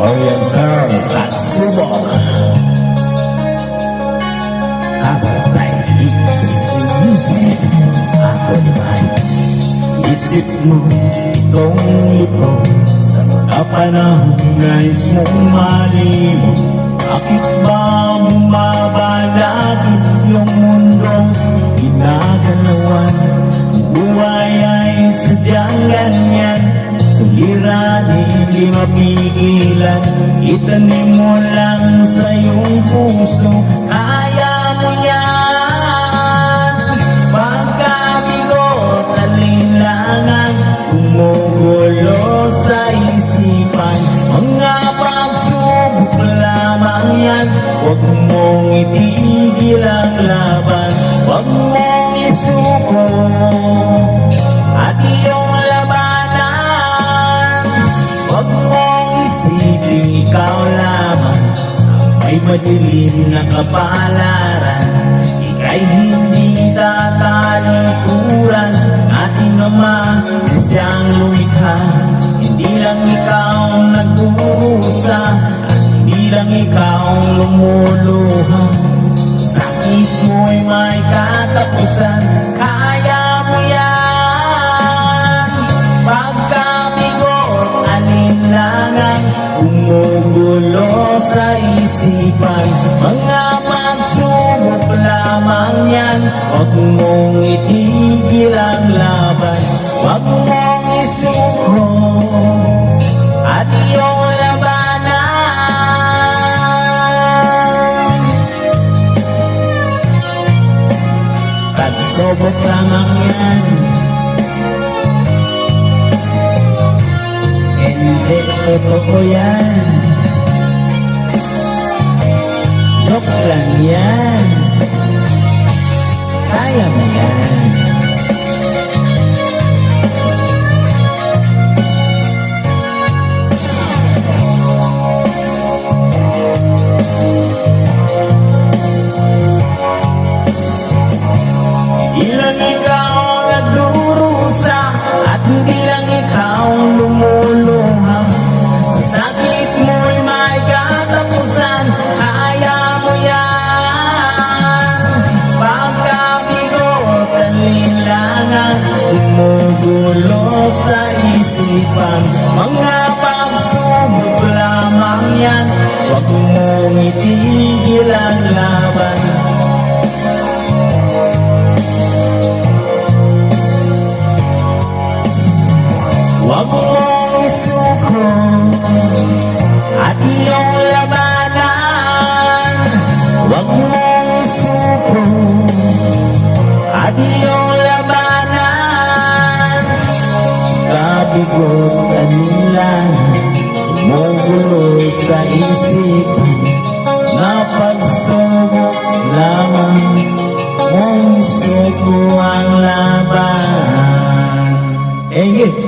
Oriental Tatsubok, covered by Lips Music. Ako naman, isip mo itong libro sa mga panahon nais mong malimot. Bakit ba bumabalagin yung mundong ginagalawan? Ang buhay ay sadyang ganyan, suliranin di mapigilan. Itanim mo lang sa iyong puso, kaya mo yan. Pagkabigot, alinlangan, gumugulo sa isipan. Mga pagsubok lamang yan, huwag mong itigil ang laban. Huwag mong isuko at iyong labanan. Huwag mong isipin ikaw lamang ang may madilim na kapalaran. Ika'y hindi tatalikuran ng ating Ama na siyang lumikha. Hindi lang ikaw ang nag-uusa at hindi lang ikaw ang lumuluha. Sakit mo'y may katapusan, kaya mo yan. Pagkabigot, alinlangan, gumugulo sa isipan. Mga pagsubok lamang yan, huwag mong itigil ang laban. Huwag mong isuko at iyong labanan. Pagsubok lamang yan, hindi totoo yan. Joke lang yan, kaya mo yan. Hindi lang ikaw ang nagdurusa at hindi lang ikaw ang lumuluha. Ang sakit mo'y may katapusan, kaya mo yan. Pagkabigot, alinlangan, gumugulo sa isipan. Mga pagsubok lamang yan, huwag mong itigil ang laban. Huwag mong isuko at iyong labanan. Huwag mong isuko at iyong labanan. Kabigot, alinlangan, gumugulo sa isipan. Napagsubok lamang, mong isuko ang laban. Engit.